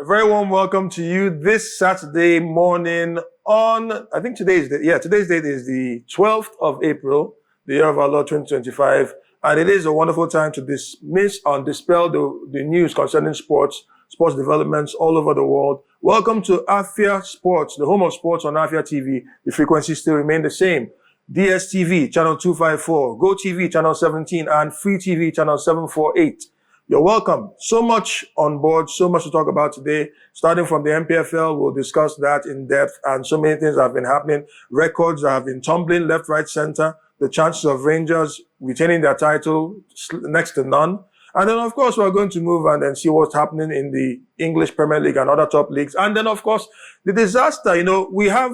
A very warm welcome to you this Saturday morning on, I think today's date is the 12th of April, the year of our Lord 2025. And it is a wonderful time to dismiss and dispel the news concerning sports developments all over the world. Welcome to Afia Sports, the home of sports on Afia TV. The frequencies still remain the same. DSTV, channel 254, Go TV, channel 17, and Free TV, channel 748. You're welcome. So much on board, so much to talk about today. Starting from the NPFL, we'll discuss that in depth, and so many things have been happening. Records have been tumbling left, right, center. The chances of Rangers retaining their title, next to none. And then, of course, we're going to move and then see what's happening in the English Premier League and other top leagues. And then, of course, the disaster. We have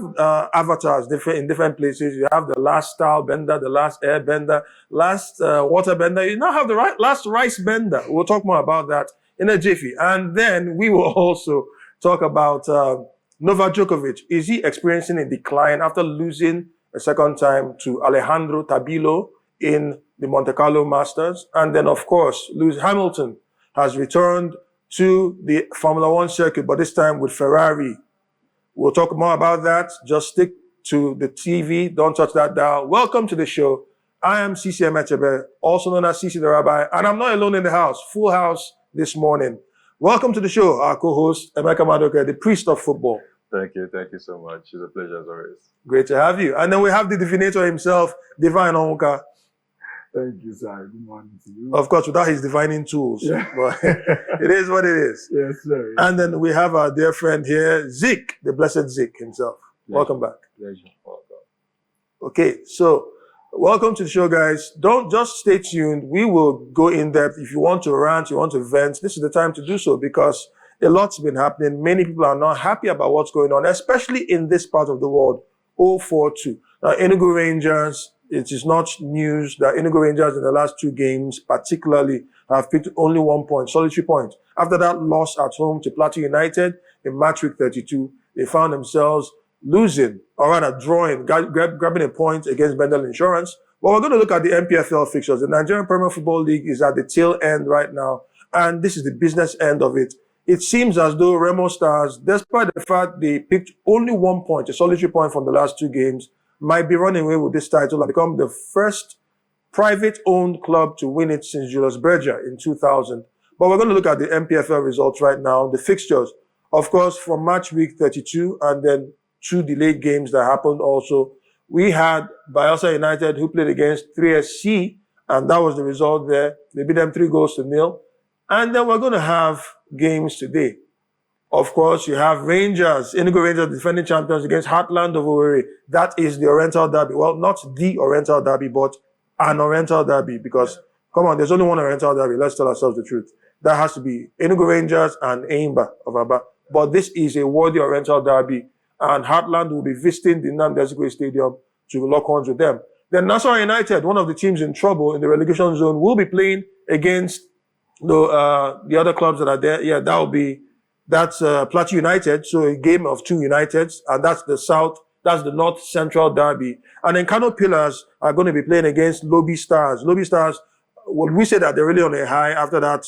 avatars in different places. You have the last style bender, the last air bender, last water bender. You now have the last rice bender. We'll talk more about that in a jiffy. And then we will also talk about Novak Djokovic. Is he experiencing a decline after losing a second time to Alejandro Tabilo in the Monte Carlo Masters? And then, of course, Lewis Hamilton has returned to the Formula One circuit, but this time with Ferrari. We'll talk more about that. Just stick to the TV. Don't touch that dial. Welcome to the show. I am Sisi Emechebe, also known as Sisi the Rabbi, and I'm not alone in the house. Full house this morning. Welcome to the show, our co-host, Emeka Madoka, the priest of football. Thank you so much. It's a pleasure as always. Great to have you. And then we have the divinator himself, Divine Onwuka. Thank you, sir. Good morning to you. Of course, without his divining tools. Yeah. But it is what it is. Yes, sir. And then we have our dear friend here, Zik, the blessed Zik himself. Pleasure. Welcome back. Pleasure. Welcome. Okay, so welcome to the show, guys. Don't just stay tuned. We will go in depth. If you want to rant, you want to vent, this is the time to do so because a lot's been happening. Many people are not happy about what's going on, especially in this part of the world. 0-4-2. Now, Enugu Rangers, it is not news that Enugu Rangers in the last two games particularly have picked only 1 point, solitary point. After that loss at home to Plateau United in match week 32, they found themselves losing, or rather drawing, grabbing a point against Bendel Insurance. But we're going to look at the NPFL fixtures. The Nigerian Premier Football League is at the tail end right now, and this is the business end of it. It seems as though Remo Stars, despite the fact they picked only 1 point, a solitary point from the last two games, might be running away with this title and become the first private-owned club to win it since Julius Berger in 2000. But we're going to look at the NPFL results right now, the fixtures. Of course, from match week 32 and then two delayed games that happened also. We had Bayelsa United who played against 3SC, and that was the result there. They beat them 3-0. And then we're going to have games today. Of course, you have Rangers, Enugu Rangers, defending champions against Heartland of Owerri. That is the Oriental Derby. Well, not the Oriental Derby, but an Oriental Derby. Because, come on, there's only one Oriental Derby. Let's tell ourselves the truth. That has to be Enugu Rangers and Eimba of Aba. But this is a worthy Oriental Derby. And Heartland will be visiting the Nnamdi Azikiwe Stadium to lock horns with them. Then Nassau United, one of the teams in trouble in the relegation zone, will be playing against the other clubs that are there. Yeah, that's Plateau United, so a game of two Uniteds, and that's the North Central Derby. And then Kano Pillars are going to be playing against Lobby Stars. Lobby Stars, well, we say that they're really on a high after that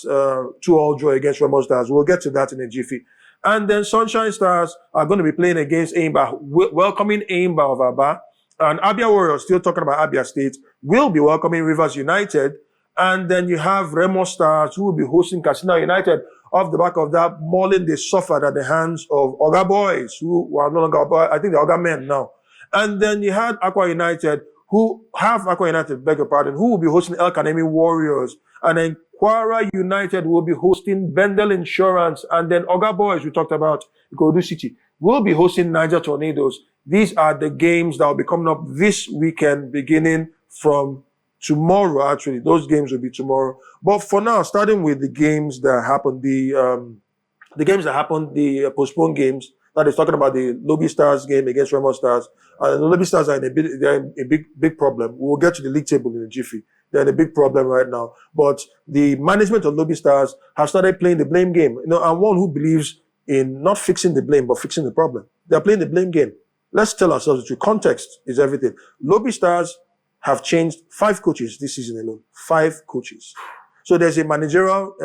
2-2 draw against Remo Stars. We'll get to that in a jiffy. And then Sunshine Stars are going to be playing against Eimba, welcoming Eimba of Aba. And Abia Warriors, still talking about Abia State, will be welcoming Rivers United. And then you have Remo Stars, who will be hosting Katsina United. Off the back of that, mauling they suffered at the hands of Oga Boys, who were no longer boys. I think they're Oga Men now. And then you had Aqua United, who will be hosting El Kanemi Warriors. And then Kwara United will be hosting Bendel Insurance. And then Oga Boys, we talked about, Ikodu City, will be hosting Niger Tornadoes. These are the games that will be coming up this weekend, beginning from tomorrow. Actually, those games will be tomorrow. But for now, starting with the games that happened, the postponed games. That is talking about the Lobby Stars game against Remo Stars. And the Lobby Stars are in a big problem. We'll get to the league table in a jiffy. They're in a big problem right now. But the management of Lobby Stars have started playing the blame game. I'm one who believes in not fixing the blame, but fixing the problem. They're playing the blame game. Let's tell ourselves the truth. Context is everything. Lobby Stars have changed 5 coaches this season alone. 5 coaches. So there's a managerial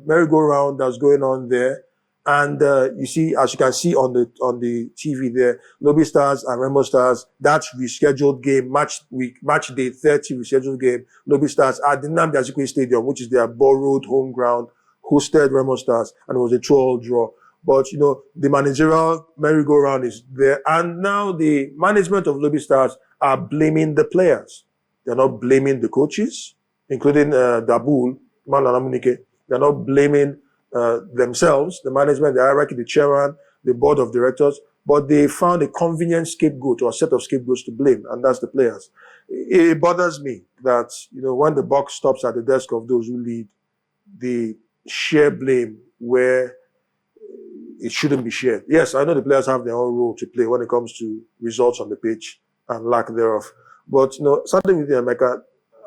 merry-go-round that's going on there. And you see, as you can see on the TV there, Lobby Stars and Remo Stars, that's rescheduled game, match day 30 rescheduled game. Lobby Stars at the Nnamdi Azikiwe Stadium, which is their borrowed home ground, hosted Remo Stars, and it was a 2-all draw. But, you know, the managerial merry-go-round is there. And now the management of Lobby Stars are blaming the players. They're not blaming the coaches, including Dabul, Malalamunike. They're not blaming themselves, the management, the hierarchy, the chairman, the board of directors, but they found a convenient scapegoat or a set of scapegoats to blame, and that's the players. It bothers me that, you know, when the buck stops at the desk of those who lead, they share blame where it shouldn't be shared. Yes, I know the players have their own role to play when it comes to results on the pitch and lack thereof. But, you know, something with you, Emeka,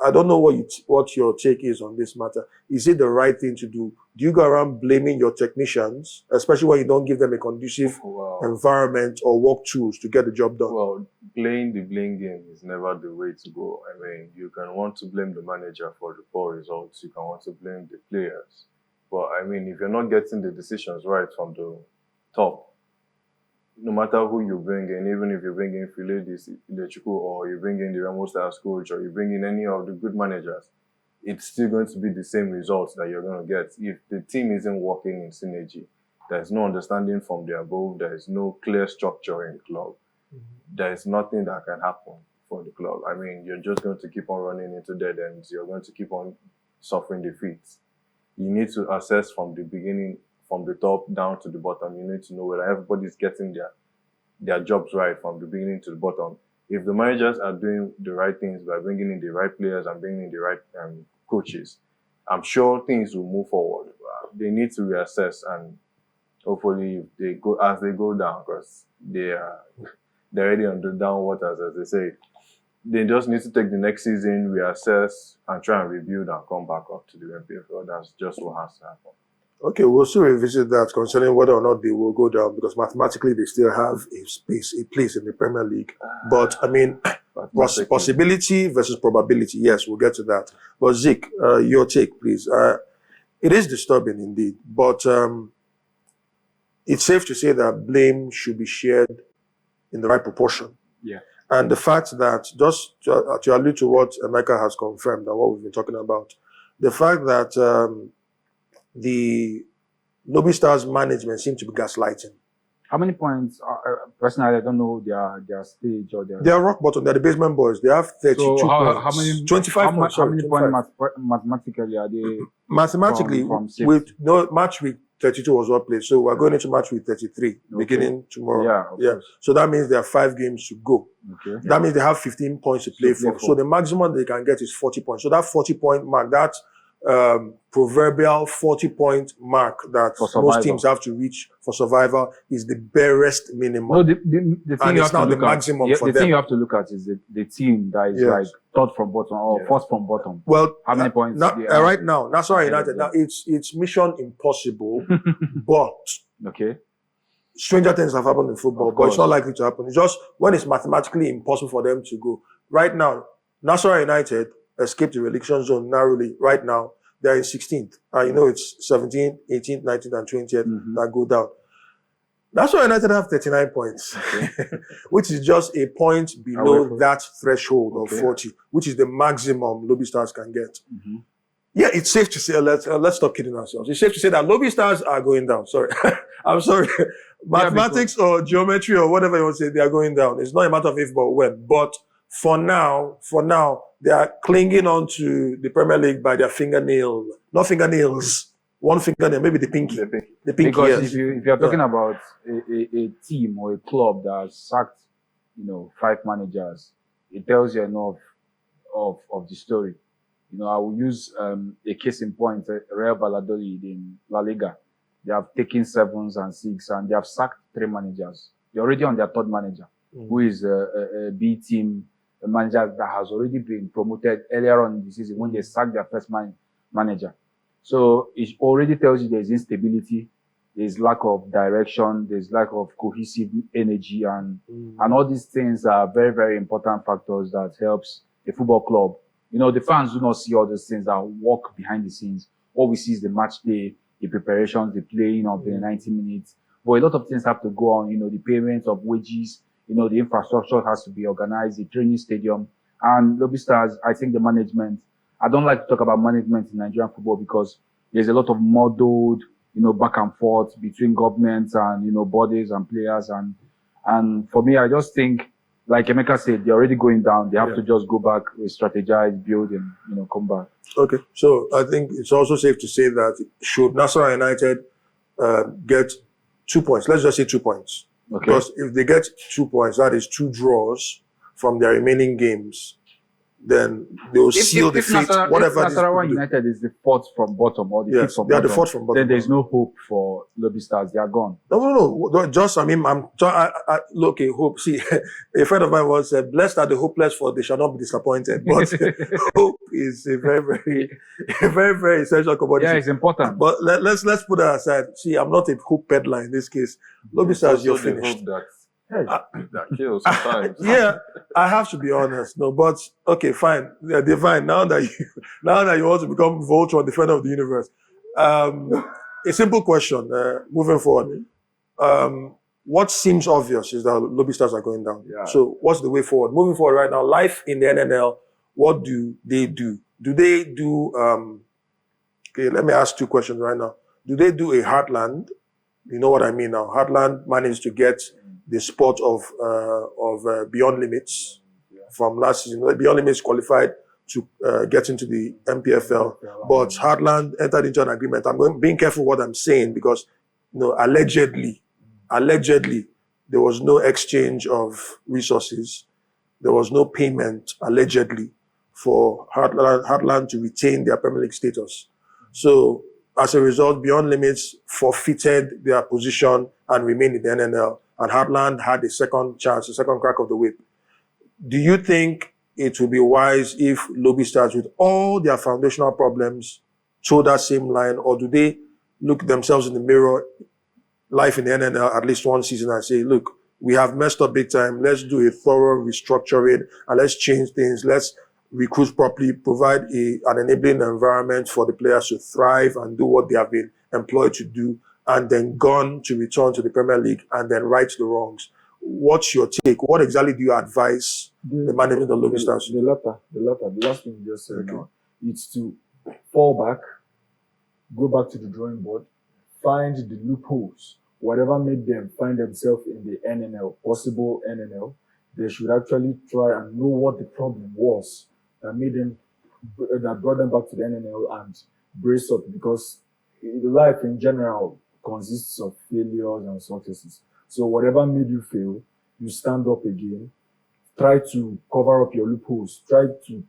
I don't know what your take is on this matter. Is it the right thing to do? Do you go around blaming your technicians, especially when you don't give them a conducive environment or work tools to get the job done? Well, playing the blame game is never the way to go. I mean, you can want to blame the manager for the poor results. You can want to blame the players. But, I mean, if you're not getting the decisions right from the top, no matter who you bring in, even if you bring in Filechuku or you bring in the Remo Stars coach or you bring in any of the good managers, it's still going to be the same results that you're going to get. If the team isn't working in synergy, there's no understanding from the above, there is no clear structure in the club, there is nothing that can happen for the club. I mean, you're just going to keep on running into dead ends. You're going to keep on suffering defeats. You need to assess from the beginning, from the top down to the bottom. You need to know whether everybody's getting their jobs right from the beginning to the bottom. If the managers are doing the right things by bringing in the right players and bringing in the right coaches, I'm sure things will move forward. They need to reassess, and hopefully they go down, because they're already on the down waters, as they say. They just need to take the next season, reassess, and try and rebuild and come back up to the NPFL. That's just what has to happen. Okay, we'll still revisit that concerning whether or not they will go down, because mathematically they still have a place in the Premier League. But, I mean, possibility versus probability, yes, we'll get to that. But Zik, your take, please. It is disturbing indeed, but it's safe to say that blame should be shared in the right proportion. Yeah. And the fact that, just to allude to what Emeka has confirmed and what we've been talking about, the fact that the Lobby Stars management seem to be gaslighting. How many points? Personally, I don't know their stage or their. They are rock bottom. They're the basement boys. They have 32 So points. how many? 25 points. How many 25. points mathematically are they? Mathematically, from with no match week 32 was well played, so we're going into match week 33 beginning tomorrow. Yeah. So that means there are 5 games to go. Okay. That means they have 15 points to play for. So the maximum they can get is 40 points. So that 40-point mark, that proverbial 40-point mark that most teams have to reach for survival is the barest minimum. No, the thing and you it's have now to the look maximum at, for the them. thing you have to look at is the team that is like third from bottom or first from bottom. Well, how many points? Right now, that's why United. Now it's mission impossible, but okay. Stranger things have happened in football, but it's not likely to happen. It's just when it's mathematically impossible for them to go. Right now, Nasarawa United escaped the relegation zone narrowly. Right now, they're in 16th. You know, it's 17th, 18th, 19th, and 20th that go down. Nasarawa United have 39 points, which is just a point below that threshold of 40, which is the maximum Lobby Stars can get. Yeah, it's safe to say, let's stop kidding ourselves. It's safe to say that Lobby Stars are going down. Sorry. I'm sorry. Mathematics or geometry or whatever you want to say, they are going down. It's not a matter of if but when. But for now, they are clinging on to the Premier League by their fingernail. Not fingernails. One fingernail, maybe the pinky. The pinky, because if you're talking about a team or a club that has sacked, 5 managers, it tells you enough of the story. I will use a case in point, Real Valladolid in La Liga. They have taken 7s and 6, and they have sacked 3 managers. They're already on their 3rd manager, who is a B team, a manager that has already been promoted earlier on in the season when they sacked their first manager. So it already tells you there's instability, there's lack of direction, there's lack of cohesive energy, and all these things are very, very important factors that helps a football club. The fans do not see all those things that work behind the scenes. All we see is the match day the preparations, the playing of the 90 minutes. But a lot of things have to go on, the payments of wages, the infrastructure has to be organized, the training stadium. And Lobby Stars, I think the management, I don't like to talk about management in Nigerian football because there's a lot of muddled, back and forth between governments and, bodies and players. And for me, I just think, like Emeka said, they're already going down. They have to just go back, strategize, build, and, come back. Okay. So I think it's also safe to say that should Nasarawa United get 2 points, let's just say 2 points. Okay. Because if they get 2 points, that is 2 draws from their remaining games, then they will seal the fate. Whatever if Nasarawa United is the fourth from bottom or the fifth from they are bottom, the fourth from bottom. then there's no hope for Lobby Stars. They are gone. No. Just, look, hope. See, a friend of mine once said, blessed are the hopeless, for they shall not be disappointed. But hope is a very, very essential commodity. Yeah, it's important. But let's put that aside. See, I'm not a hope peddler in this case. Lobby Stars, you're finished. That kills sometimes. Yeah, I have to be honest. No, but okay, fine. Yeah, divine. Now that you want to become Voltron, defender of the universe. A simple question. Moving forward, what seems obvious is that Lobby Stars are going down. Yeah. So what's the way forward? Moving forward right now, life in the NNL. What do they do? Do they do? Okay, let me ask 2 questions right now. Do they do a Heartland? You know what I mean now. Heartland managed to get the spot of Beyond Limits from last season. Beyond Limits qualified to get into the NPFL, but Heartland entered into an agreement. I'm being careful what I'm saying because, allegedly, there was no exchange of resources. There was no payment, allegedly, for Heartland to retain their Premier League status. So, as a result, Beyond Limits forfeited their position and remained in the NNL. And Heartland had a second chance, a second crack of the whip. Do you think it would be wise if Lobby Stars, with all their foundational problems, toe that same line, or do they look themselves in the mirror, life in the NNL, at least one season, and say, look, we have messed up big time. Let's do a thorough restructuring and let's change things. Let's recruit properly, provide an enabling environment for the players to thrive and do what they have been employed to do, and then gone to return to the Premier League and then right the wrongs. What's your take? What exactly do you advise the management of Lobby Stars? The last thing you just said now, it's to fall back, go back to the drawing board, find the loopholes, whatever made them find themselves in the NNL, possible NNL, they should actually try and know what the problem was that brought them back to the NNL and brace up, because life in general consists of failures and successes. So whatever made you fail, you stand up again, try to cover up your loopholes, try to,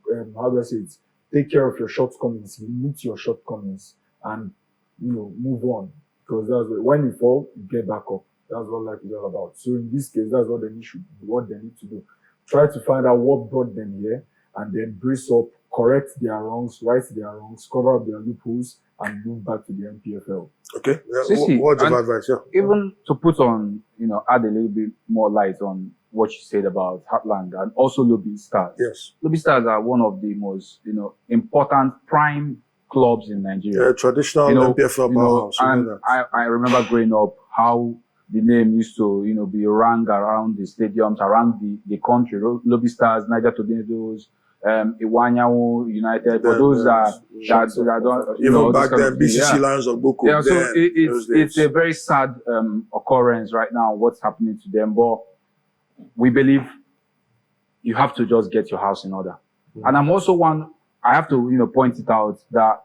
take care of your shortcomings, limit your shortcomings, and, move on. Because when you fall, you get back up. That's what life is all about. So in this case, that's what they need to do. Try to find out what brought them here, and then brace up, correct their wrongs, right their wrongs, cover up their loopholes, and move back to the NPFL. Okay. What's your advice? Yeah. Even to put on, add a little bit more light on what you said about Heartland and also Lobby Stars. Yes. Lobby Stars are one of the most, important prime clubs in Nigeria. Traditional NPFL powerhouse. And I remember growing up how the name used to, be rang around the stadiums, around the country. Lobby Stars, Niger Tornadoes, Iwanyawo United, for those that don't, even back then, BCC Lions of Boko. Yeah, so it's a very sad occurrence right now, what's happening to them. But we believe you have to just get your house in order. Mm-hmm. And I'm also I have to, point it out that,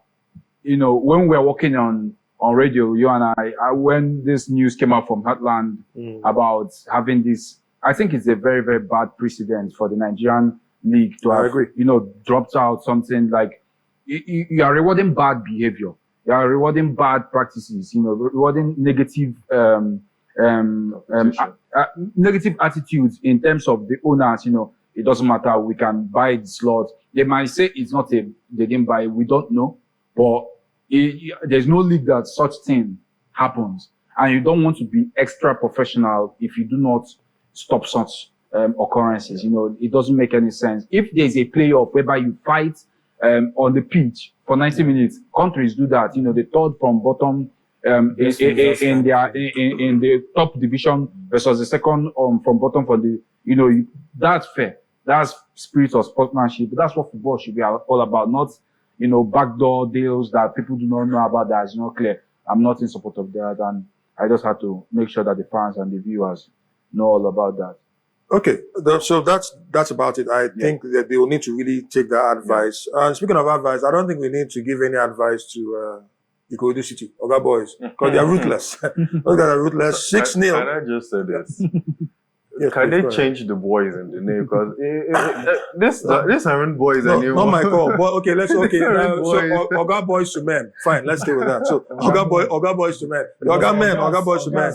when we're working on radio, you and I, when this news came out from Heartland about having this, I think it's a very, very bad precedent for the Nigerian league to have, dropped out something like, you are rewarding bad behavior. You are rewarding bad practices, rewarding negative, negative attitudes in terms of the owners, it doesn't matter. We can buy the slot. They might say it's not they didn't buy it. We don't know, but there's no league that such thing happens. And you don't want to be extra professional if you do not stop such occurrences. It doesn't make any sense. If there's a playoff whereby you fight on the pitch for 90 minutes, countries do that. The third from bottom in the top division versus the second from bottom for the that's fair. That's spirit of sportsmanship. That's what football should be all about, not backdoor deals that people do not know about that is not clear. I'm not in support of that, and I just have to make sure that the fans and the viewers know all about that. Okay, so that's about it. I think that they will need to really take that advice. And speaking of advice, I don't think we need to give any advice to Ikorodu City, Oga Boys, because they are ruthless. Those guys are ruthless. 6-0. Can I just say this? Yes, Can they please, change the boys in the name? Because this aren't boys no, anymore. not my call. But okay, now, so Boys. Oga Boys to men. Fine, let's stay with that. So Oga Boys to men. The Oga Boys to men.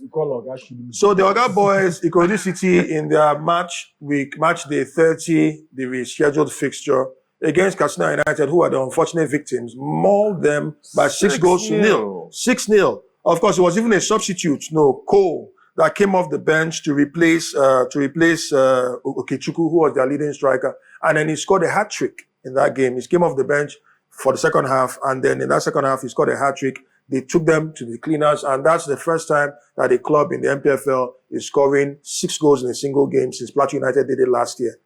You call Oga Shulu. So the Oga Boys, Ikorodu City in their match day 30, the rescheduled fixture against Katsina United, who are the unfortunate victims, mauled them by 6 goals to 0. 6-0. Of course, it was even a substitute, Cole, that came off the bench to replace Okechukwu, who was their leading striker. And then he scored a hat-trick in that game. He came off the bench for the second half, and then in that second half, he scored a hat-trick. They took them to the cleaners, and that's the first time that a club in the NPFL is scoring 6 goals in a single game since Plateau United did it last year.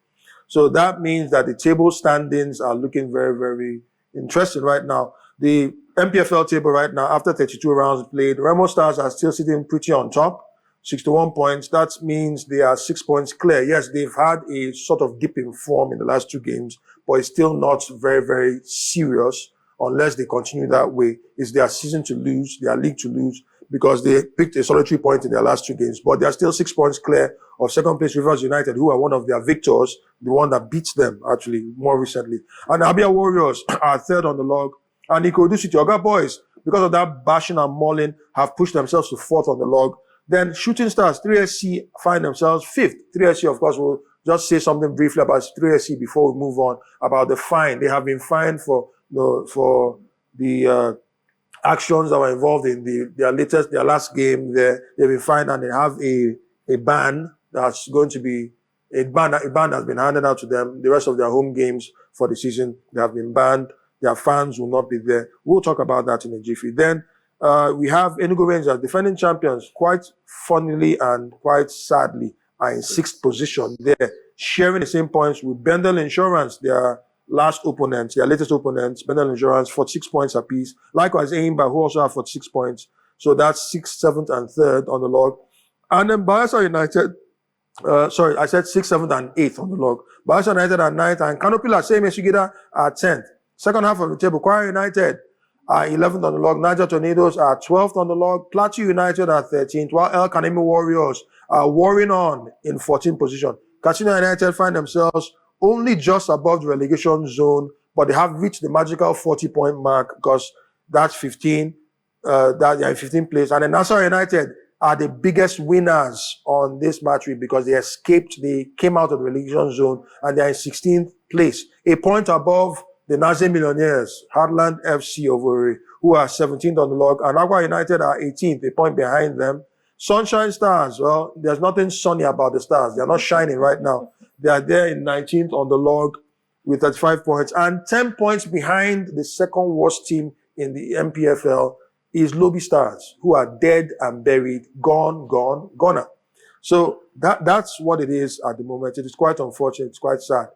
So that means that the table standings are looking very, very interesting right now. The NPFL table right now, after 32 rounds played, Remo Stars are still sitting pretty on top, 61 points. That means they are 6 points clear. Yes, they've had a sort of dip in form in the last 2 games, but it's still not very, very serious unless they continue that way. It's their season to lose, their league to lose, because they picked a solitary point in their last 2 games. But they are still 6 points clear of second place Rivers United, who are one of their victors, the one that beats them, actually, more recently. And Abia Warriors are third on the log. And Ikorodu City, Oga Boys, because of that bashing and mauling, have pushed themselves to 4th on the log. Then Shooting Stars, 3SC, find themselves 5th. 3SC, of course, will just say something briefly about 3SC before we move on, about the fine. They have been fined for the actions that were involved in their last game. They've been fined, and they have a ban that's going to be a ban that's been handed out to them. The rest of their home games for the season, they have been banned. Their fans will not be there. We'll talk about that in a jiffy. Then we have Enugu Rangers, defending champions, quite funnily and quite sadly, are in 6th position. They're sharing the same points with Bendel Insurance, their latest opponents, Bendel Insurance, 46 points apiece. Likewise, Aimba, who also have 46 points. So that's 6th, 7th, and 3rd on the log. And then Bayelsa United, I said 6th, 7th, and 8th on the log. Bayelsa United are 9th, and Kanopila, same as Sugida, are 10th. Second half of the table, Kwara United are 11th on the log. Niger Tornadoes are 12th on the log. Plateau United are 13th, while El Kanemi Warriors are warring on in 14th position. Katsina United find themselves only just above the relegation zone, but they have reached the magical 40-point mark because that's 15. That they are in 15th place. And then Nassau United are the biggest winners on this match week because they came out of the relegation zone, and they are in 16th place, a point above the Nazi Millionaires, Heartland FC of Owerri, who are 17th on the log, and Agua United are 18th, a point behind them. Sunshine Stars, well, there's nothing sunny about the Stars. They're not shining right now. They are there in 19th on the log with 35 points, and 10 points behind the second worst team in the NPFL is Lobby Stars, who are dead and buried, goner. So that's what it is at the moment. It is quite unfortunate. It's quite sad.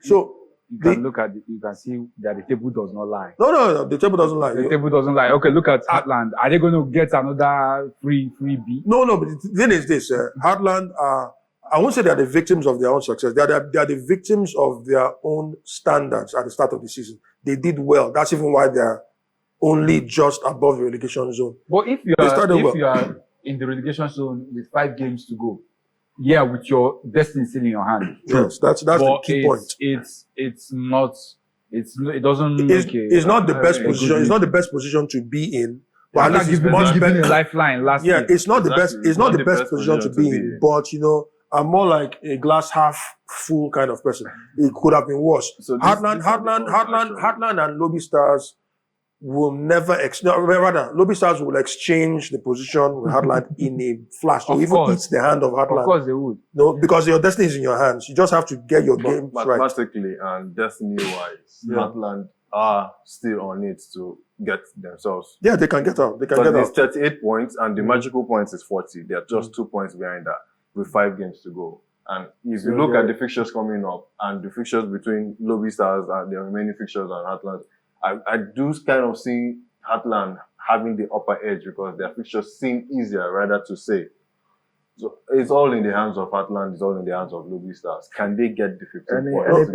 So you can see that the table does not lie. No, the table doesn't lie. The table doesn't lie. Okay, look at Heartland. Are they going to get another free B? No, but the thing is this, Heartland are, I won't say they are the victims of their own success. They are the victims of their own standards at the start of the season. They did well. That's even why they are only just above the relegation zone. But if you are in the relegation zone with 5 games to go, with your destiny still in your hand. Yes, that's the key point. It's not the best position. It's not the best position to be in. But at least it's much better. A lifeline last year. It's not the best. It's not the best position to be in. But I'm more like a glass half full kind of person. It could have been worse. So Heartland and Lobby Stars will Lobby Stars will exchange the position with Heartland in a flash. So even eats the hand of Heartland. Of course they would. No, because your destiny is in your hands. You just have to get your game right. Mathematically and destiny-wise, Heartland are still on it to get themselves. Yeah, they can get out. They can Because get it's out. 38 points and the magical points is 40. They are just 2 points behind that with 5 games to go. And if you look at the fixtures coming up and the fixtures between Lobby Stars and the remaining fixtures and Heartland, I do kind of see Heartland having the upper edge because their fixtures seem easier rather to say. So it's all in the hands of Heartland, it's all in the hands of Lobby Stars. Can they get the 15 points?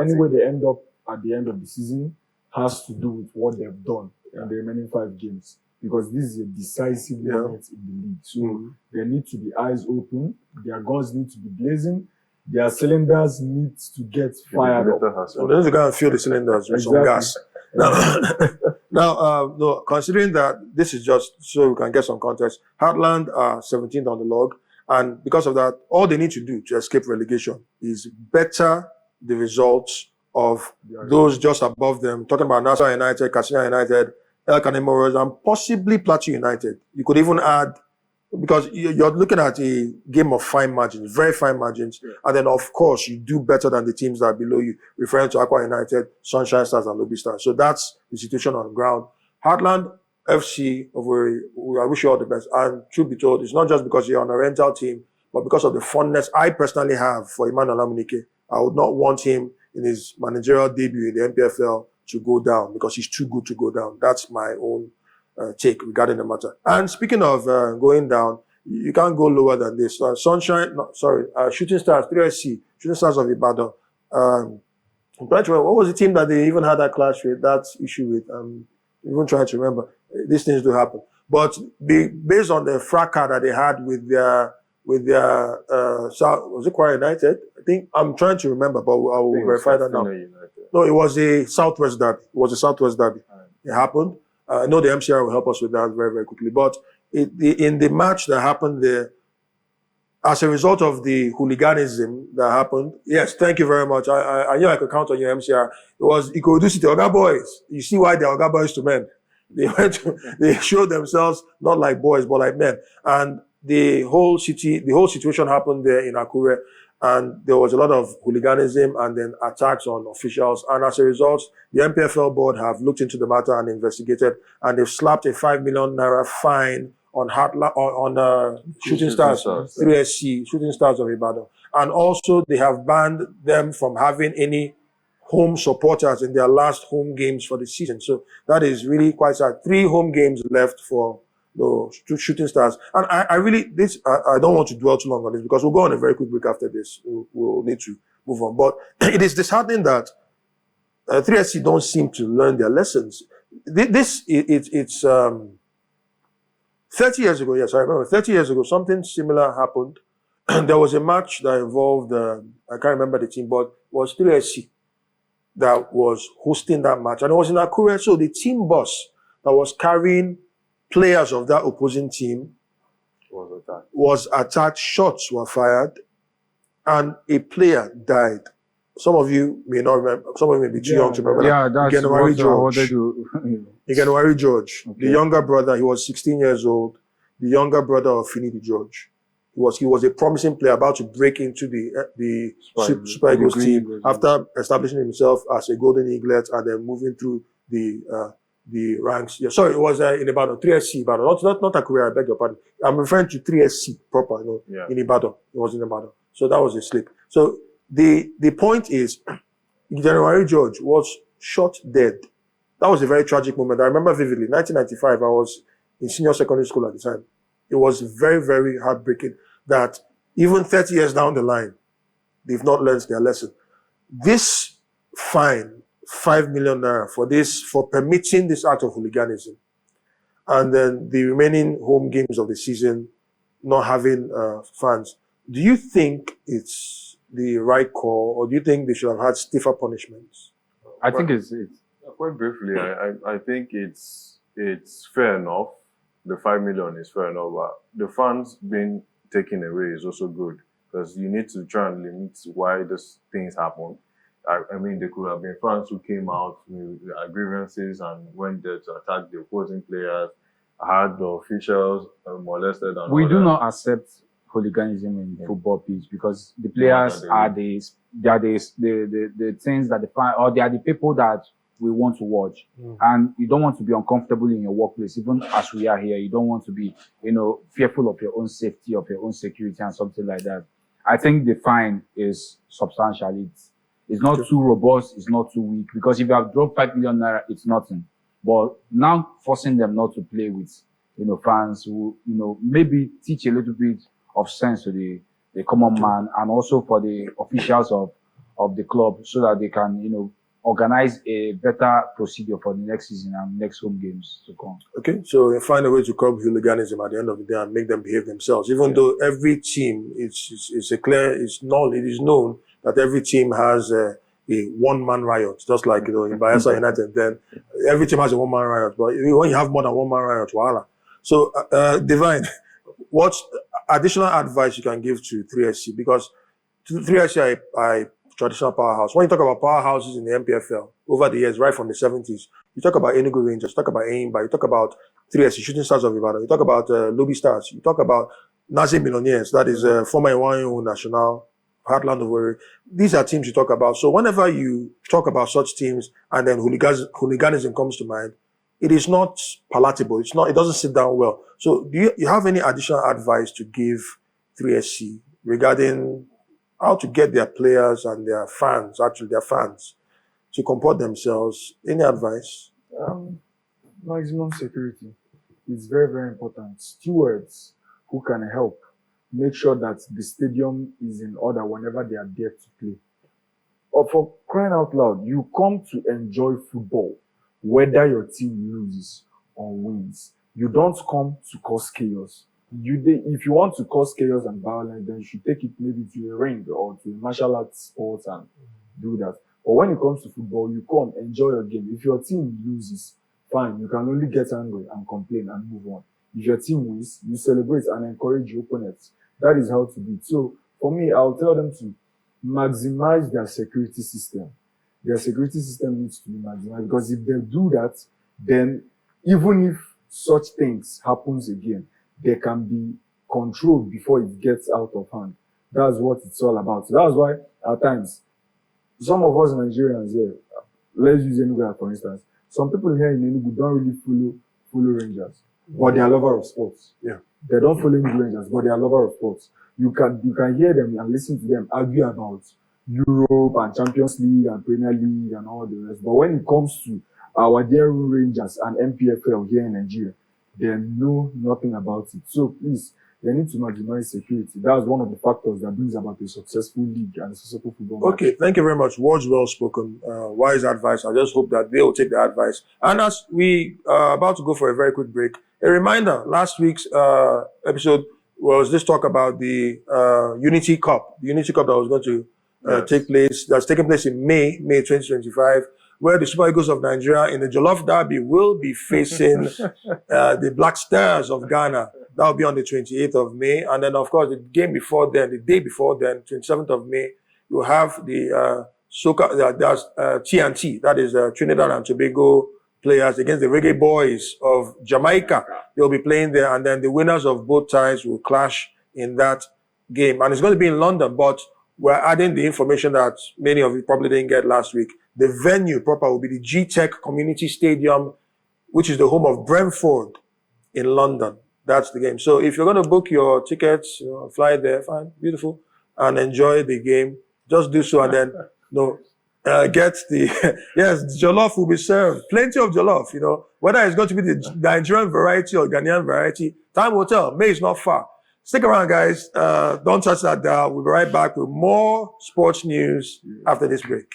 Any way they end up at the end of the season has to do with what they've done in the remaining 5 games. Because this is a decisive moment in the league. So there need to be eyes open, their guns need to be blazing, their cylinders need to get fired up. So they need to go and fill the cylinders with some gas. Now, no, considering that this is just so we can get some context, Heartland are 17th on the log, and because of that, all they need to do to escape relegation is better the results of those just above them. Talking about Nassau United, Katsina United, El Kanemo Royals, and possibly Plateau United. You could even add, because you're looking at a game of fine margins, very fine margins, and then of course you do better than the teams that are below you, referring to Aqua United, Sunshine Stars, and Lobby Stars. So that's the situation on the ground. Heartland FC, I wish you all the best. And truth be told, it's not just because you're on a rental team, but because of the fondness I personally have for Emmanuel Amunike. I would not want him in his managerial debut in the NPFL to go down because he's too good to go down. That's my own take regarding the matter. And speaking of going down, you can't go lower than this. Shooting Stars, 3SC, Shooting Stars of Ibadan. I'm trying to remember, what was the team that they even had that clash with, that issue with? Even trying to remember. These things do happen. But based on the fracas that they had with their was it Kwara United? I think I'm trying to remember, but I will verify that now. No, it was a Southwest Derby. It happened. I know the MCR will help us with that very, very quickly. But in the match that happened there, as a result of the hooliganism that happened, yes, thank you very much. I knew I could count on your MCR. It was Ikorodu City Oga Boys. You see why they're Oga Boys to men. They showed themselves not like boys, but like men. And the whole situation happened there in Akure. And there was a lot of hooliganism and then attacks on officials. And as a result, the NPFL board have looked into the matter and investigated, and they've slapped a 5 million naira fine on Shooting Stars, 3SC, Shooting Stars of Ibadan. And also they have banned them from having any home supporters in their last home games for the season. So that is really quite sad. 3 home games left for the Shooting Stars. And I don't want to dwell too long on this because we'll go on a very quick break after this. We'll need to move on. But it is disheartening that 3SC don't seem to learn their lessons. It's 30 years ago, yes, I remember. 30 years ago, something similar happened. There was a match that involved, I can't remember the team, but it was 3SC that was hosting that match. And it was in Akure, so the team bus that was carrying players of that opposing team was attacked, shots were fired, and a player died. Some of you may not remember, some of you may be too young to remember. Yeah, that's Igenwari what I wanted to... Igenwari George, the younger brother, he was 16 years old, the younger brother of Finidi George. He was a promising player about to break into the Super Eagles team after establishing himself as a Golden Eaglet and then moving through the ranks. Yeah, sorry, it was in Ibadan, 3SC Ibadan, not Akure, I beg your pardon. I'm referring to 3SC proper, in Ibadan. It was in Ibadan. So that was a slip. So the point is, January George was shot dead. That was a very tragic moment. I remember vividly. 1995, I was in senior secondary school at the time. It was very, very heartbreaking that even 30 years down the line, they've not learned their lesson. This fine, 5 million naira for permitting this act of hooliganism, and then the remaining home games of the season not having fans. Do you think it's the right call, or do you think they should have had stiffer punishments? I think it's quite briefly. I think it's fair enough. The 5 million is fair enough, but the funds being taken away is also good because you need to try and limit why these things happen. I mean, there could have been fans who came out with grievances and went there to attack the opposing players, had the officials molested. And we do not accept hooliganism in football pitch because the players are the things that define, or they are the people that we want to watch. And you don't want to be uncomfortable in your workplace, even as we are here. You don't want to be, fearful of your own safety, of your own security and something like that. I think the fine is substantial. It's not too robust, it's not too weak, because if you have dropped 5 million naira, it's nothing. But now forcing them not to play with, fans who, maybe teach a little bit of sense to the common man, and also for the officials of the club, so that they can, organize a better procedure for the next season and next home games to come. Okay, so you find a way to curb hooliganism at the end of the day and make them behave themselves. Even though every team, it is known that every team has a one-man riot, just like in Bayelsa United. Then every team has a one-man riot, but when you have more than one-man riot, voila. So, Divine, what additional advice you can give to 3SC? Because 3SC are traditional powerhouse. When you talk about powerhouses in the NPFL over the years, right from the 70s, you talk about Enugu Rangers, you talk about Eimba, you talk about 3SC, Shooting Stars of Ibadan, you talk about Lobby Stars, you talk about Nazi Millionaires, that is former Iwanyu National, Heartland of Warri. These are teams you talk about. So whenever you talk about such teams and then hooliganism comes to mind, it is not palatable. It doesn't sit down well. So do you have any additional advice to give 3SC regarding how to get their players and their fans to comport themselves? Any advice? Maximum security is very, very important. Stewards who can help make sure that the stadium is in order whenever they are there to play. Or for crying out loud, you come to enjoy football, whether your team loses or wins. You don't come to cause chaos. If you want to cause chaos and violence, then you should take it maybe to a ring or to a martial arts sports and do that. But when it comes to football, you come, enjoy your game. If your team loses, fine, you can only get angry and complain and move on. If your team wins, you celebrate and encourage your opponents. That is how to do it. So for me, I'll tell them to maximize their security system. Their security system needs to be maximized, because if they do that, then even if such things happens again, they can be controlled before it gets out of hand. That's what it's all about. So that's why at times, some of us Nigerians here, let's use Enugu for instance, some people here in Enugu don't really follow Rangers, but they are lovers of sports. Yeah. They don't follow Enugu Rangers, but they are lovers of sports. You can hear them and listen to them argue about Europe and Champions League and Premier League and all the rest. But when it comes to our dear Rangers and NPFL here in Nigeria, they know nothing about it. So please, they need to maximize security. That's one of the factors that brings about a successful league and a successful football match. Okay, thank you very much. Words well spoken. Wise advice. I just hope that they will take the advice. And as we are about to go for a very quick break, a reminder, last week's episode was this talk about the Unity Cup. The Unity Cup that was going to take place, that's taking place in May 2025, where the Super Eagles of Nigeria in the Jollof Derby will be facing the Black Stars of Ghana. That will be on the 28th of May. And then, of course, the day before then, 27th of May, you have the TNT, that is Trinidad and Tobago players against the Reggae Boys of Jamaica. They'll be playing there, and then the winners of both ties will clash in that game. And it's going to be in London, but we're adding the information that many of you probably didn't get last week. The venue proper will be the G-Tech Community Stadium, which is the home of Brentford in London. That's the game. So if you're going to book your tickets, fly there, fine, beautiful, and enjoy the game, just do so. And then, get the, yes, jollof will be served. Plenty of jollof, whether it's going to be the Nigerian variety or Ghanaian variety, time will tell. May is not far. Stick around, guys. Don't touch that dial. We'll be right back with more sports news after this break.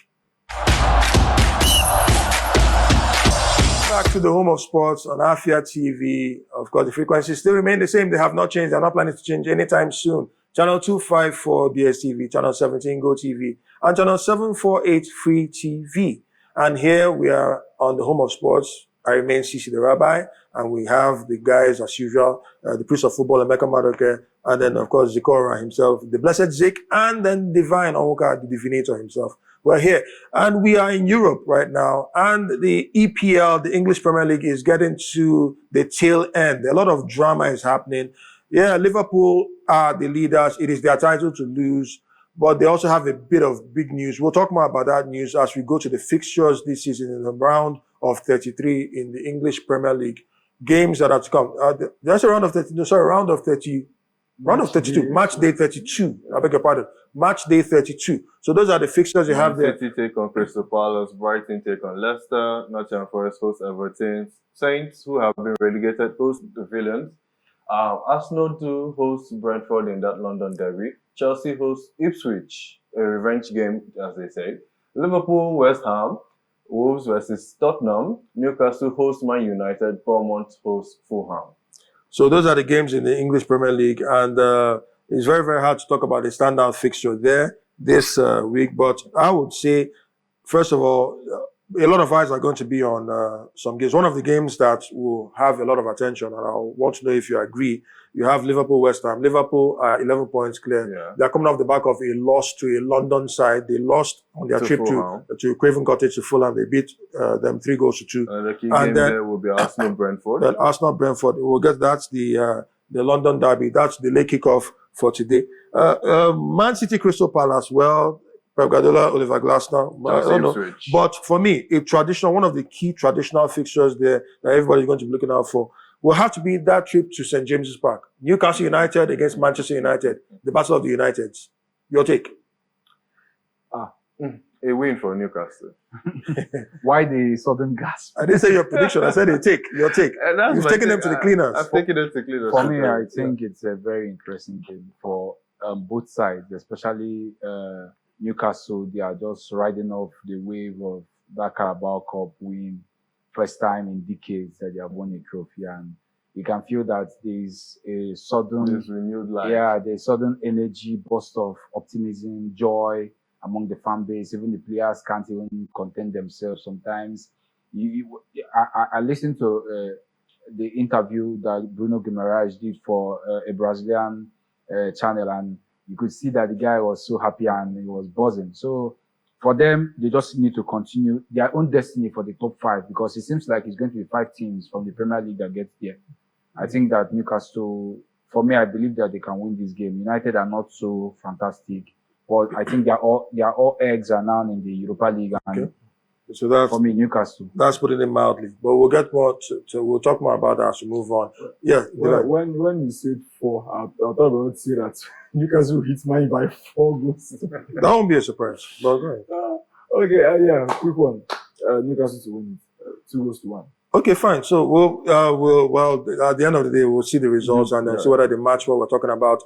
Back to the Home of Sports on Afia TV. Of course, the frequencies still remain the same. They have not changed. They're not planning to change anytime soon. Channel 254 DSTV, Channel 17 Go TV, and Channel 748 Free TV. And here we are on the Home of Sports. I remain Sisi the Rabbi, and we have the guys as usual, the priest of football, Emeka Madoke, and then of course Zikora himself, the blessed Zik, and then Divine Onwuka, the divinator himself. We're here, and we are in Europe right now, and the EPL, the English Premier League, is getting to the tail end. A lot of drama is happening. Yeah, Liverpool are the leaders. It is their title to lose. but they also have a bit of big news. We'll talk more about that news as we go to the fixtures this season in the round of 33 in the English Premier League. Games that are to come. There's a round of 30, no, sorry, round of 32, match day 32. I beg your pardon. Match day 32. So those are the fixtures you have there. City take on Crystal Palace, Brighton take on Leicester, Nottingham Forest host Everton, Saints, who have been relegated, host the Villains. Arsenal do host Brentford in that London derby. Chelsea hosts Ipswich, a revenge game, as they say. Liverpool, West Ham, Wolves versus Tottenham. Newcastle hosts Man United. Bournemouth hosts Fulham. So those are the games in the English Premier League, and it's very, very hard to talk about the standout fixture there this week. But I would say, first of all, a lot of eyes are going to be on some games. One of the games that will have a lot of attention, and I want to know if you agree, you have Liverpool, West Ham. Liverpool are 11 points clear. Yeah. They're coming off the back of a loss to a London side. They lost on their trip to Craven Cottage to Fulham. They beat them 3-2. The key game there will be Arsenal-Brentford. Then Arsenal-Brentford. We'll get that's the London derby. That's the late kickoff for today. Man City, Crystal Palace. Well, Pep Guardiola, Oliver Glasner. I don't know. But for me, one of the key traditional fixtures there that everybody's going to be looking out for will have to be that trip to St. James's Park. Newcastle United against Manchester United. The Battle of the Uniteds. Your take? A win for Newcastle. Why the sudden gasp? I didn't say your prediction. I said your take. You've taken them to the cleaners. I've taken them to the cleaners. For me, I think it's a very interesting game for both sides, especially Newcastle. They are just riding off the wave of that Carabao Cup win. First time in decades that they have won a trophy, and you can feel that there's a sudden renewed life. Yeah, there's sudden energy, burst of optimism, joy among the fan base. Even the players can't even contain themselves sometimes. I listened to the interview that Bruno Guimaraes did for a Brazilian channel, and you could see that the guy was so happy and he was buzzing. So for them, they just need to continue their own destiny for the top 5, because it seems like it's going to be 5 teams from the Premier League that get there. I think that Newcastle, for me, I believe that they can win this game. United are not so fantastic, but I think all eggs are now in the Europa League. And okay. So that's, for me, Newcastle. That's putting it mildly. But we'll get more we'll talk more about that as we move on. Yeah. Well, when you said 4, I thought I would say that Newcastle hits mine by 4 goals. That won't be a surprise. But go ahead. Okay, yeah, quick one. Newcastle to win it. 2-1. Okay, fine. So we'll at the end of the day, we'll see the results and then see whether the match what we're talking about.